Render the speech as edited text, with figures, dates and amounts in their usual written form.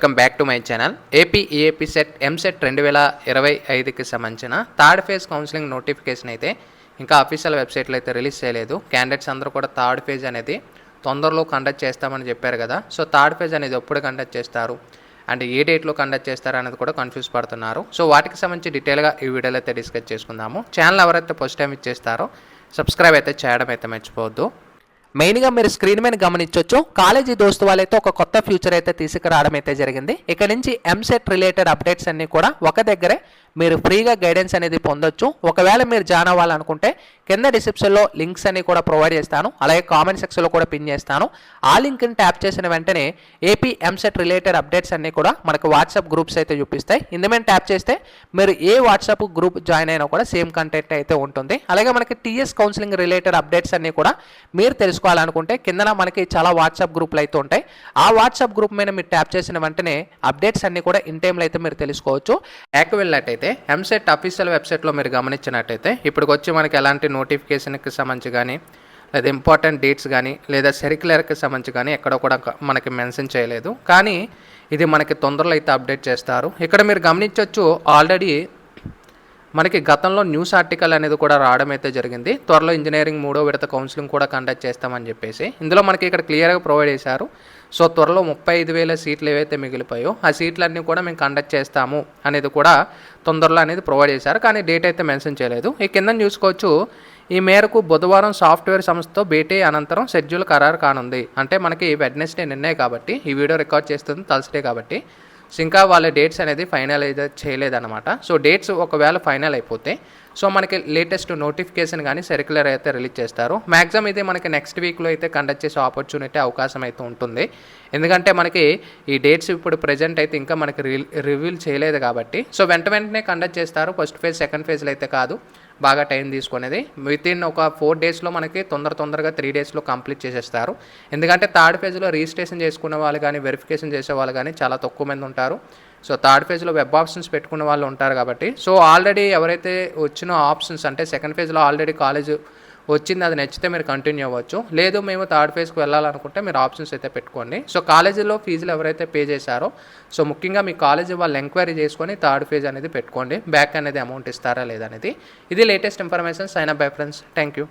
Welcome back to my channel. AP EAP CET EAMCET 2025కి సంబంధించిన third phase counselling notification అయితే ఇంకా official వెబ్సైట్లో అయితే రిలీజ్ చేయలేదు. క్యాండిడేట్స్ అందరూ కూడా థర్డ్ ఫేజ్ అనేది తొందరలో కండక్ట్ చేస్తామని చెప్పారు కదా. సో థర్డ్ ఫేజ్ అనేది ఎప్పుడు కండక్ట్ చేస్తారు అండ్ ఏ డేట్లో కండక్ట్ చేస్తారు అనేది కూడా కన్ఫ్యూజ్ పడుతున్నారు. సో వాటికి సంబంధించి డీటెయిల్గా ఈ వీడియోలో అయితే డిస్కస్ చేసుకుందాము. ఛానల్ ఎవరైతే ఫస్ట్ టైం ఇచ్చేస్తారో సబ్స్క్రైబ్ అయితే చేయడం అయితే మర్చిపోవద్దు. మెయిన్గా మీరు స్క్రీన్ మీద గమనించవచ్చు, కాలేజీ దోస్తు వాళ్ళైతే ఒక కొత్త ఫ్యూచర్ అయితే తీసుకురావడం అయితే జరిగింది. ఇక్కడ నుంచి ఎంసెట్ రిలేటెడ్ అప్డేట్స్ అన్నీ కూడా ఒక దగ్గరే మీరు ఫ్రీగా గైడెన్స్ అనేది పొందొచ్చు. ఒకవేళ మీరు జాయిన్ అవ్వాలనుకుంటే కింద డిస్క్రిప్షన్లో లింక్స్ అన్ని కూడా ప్రొవైడ్ చేస్తాను, అలాగే కామెంట్ సెక్షన్లో కూడా పిన్ చేస్తాను. ఆ లింక్ని ట్యాప్ చేసిన వెంటనే ఏపీ ఎంసెట్ రిలేటెడ్ అప్డేట్స్ అన్నీ కూడా మనకు వాట్సాప్ గ్రూప్స్ అయితే చూపిస్తాయి. ఇందుమేం ట్యాప్ చేస్తే మీరు ఏ వాట్సాప్ గ్రూప్ జాయిన్ అయినా కూడా సేమ్ కంటెంట్ అయితే ఉంటుంది. అలాగే మనకి టీఎస్ కౌన్సిలింగ్ రిలేటెడ్ అప్డేట్స్ అన్నీ కూడా మీరు తెలుసుకోవాలనుకుంటే కింద మనకి చాలా వాట్సాప్ గ్రూప్లు అయితే ఉంటాయి. ఆ వాట్సాప్ గ్రూప్ మీద మీరు ట్యాప్ చేసిన వెంటనే అప్డేట్స్ అన్నీ కూడా ఇన్ టైంలో అయితే మీరు తెలుసుకోవచ్చు. యాక్ వెళ్ళినట్టయితే ఎంసెట్ అఫీషియల్ వెబ్సైట్లో మీరు గమనించినట్టయితే ఇప్పటికి వచ్చి మనకి ఎలాంటి నోటిఫికేషన్కి సంబంధించి కానీ లేదా ఇంపార్టెంట్ డేట్స్ కానీ లేదా సర్క్యులర్కి సంబంధించి కానీ ఎక్కడ కూడా మనకి మెన్షన్ చేయలేదు. కానీ ఇది మనకి తొందరలో అయితే అప్డేట్ చేస్తారు. ఇక్కడ మీరు గమనించవచ్చు, ఆల్రెడీ మనకి గతంలో న్యూస్ ఆర్టికల్ అనేది కూడా రావడం అయితే జరిగింది. త్వరలో ఇంజనీరింగ్ 3వ విడత కౌన్సిలింగ్ కూడా కండక్ట్ చేస్తామని చెప్పేసి ఇందులో మనకి ఇక్కడ క్లియర్గా ప్రొవైడ్ చేశారు. సో త్వరలో 35,000 సీట్లు ఏవైతే మిగిలిపోయో ఆ సీట్లన్నీ కూడా మేము కండక్ట్ చేస్తాము అనేది కూడా తొందరలో అనేది ప్రొవైడ్ చేశారు. కానీ డేట్ అయితే మెన్షన్ చేయలేదు. ఈ కింద చూసుకోవచ్చు, ఈ మేరకు బుధవారం సాఫ్ట్వేర్ సంస్థతో భేటీ అనంతరం షెడ్యూల్ ఖరారు కానుంది. అంటే మనకి వెడ్నెస్డే నిన్నే కాబట్టి ఈ వీడియో రికార్డ్ చేస్తుంది థర్స్డే కాబట్టి ఇంకా వాళ్ళ డేట్స్ అనేది ఫైనల్ అయితే చేయలేదన్నమాట. సో డేట్స్ ఒకవేళ ఫైనల్ అయిపోతే సో మనకి లేటెస్ట్ నోటిఫికేషన్ కానీ సర్క్యులర్ అయితే రిలీజ్ చేస్తారు. మ్యాక్సిమం ఇది మనకి నెక్స్ట్ వీక్లో అయితే కండక్ట్ చేసే ఆపర్చునిటీ అవకాశం అయితే ఉంటుంది. ఎందుకంటే మనకి ఈ డేట్స్ ఇప్పుడు ప్రజెంట్ అయితే ఇంకా మనకి రివీల్ చేయలేదు కాబట్టి సో వెంటనే కండక్ట్ చేస్తారు. ఫస్ట్ ఫేజ్ సెకండ్ ఫేజ్లో అయితే కాదు, బాగా టైం తీసుకునేది. వితిన్ ఒక 4 డేస్లో మనకి తొందరగా 3 డేస్లో కంప్లీట్ చేసేస్తారు. ఎందుకంటే థర్డ్ ఫేజ్లో రిజిస్ట్రేషన్ చేసుకునే వాళ్ళు కానీ వెరిఫికేషన్ చేసే వాళ్ళు కానీ చాలా తక్కువ మంది ఉంటారు. సో థర్డ్ ఫేజ్లో వెబ్ ఆప్షన్స్ పెట్టుకునే వాళ్ళు ఉంటారు కాబట్టి సో ఆల్రెడీ ఎవరైతే వచ్చిన ఆప్షన్స్ అంటే సెకండ్ ఫేజ్లో ఆల్రెడీ కాలేజ్ వచ్చింది, అది నచ్చితే మీరు కంటిన్యూ అవ్వచ్చు. లేదు మేము థర్డ్ ఫేజ్కి వెళ్ళాలనుకుంటే మీరు ఆప్షన్స్ అయితే పెట్టుకోండి. సో కాలేజీలో ఫీజులు ఎవరైతే పే చేశారో సో ముఖ్యంగా మీ కాలేజీ వాళ్ళు ఎంక్వైరీ చేసుకొని థర్డ్ ఫేజ్ అనేది పెట్టుకోండి. బ్యాక్ అనేది అమౌంట్ ఇస్తారా లేదనేది. ఇది latest information. Sign up bye friends. Thank you.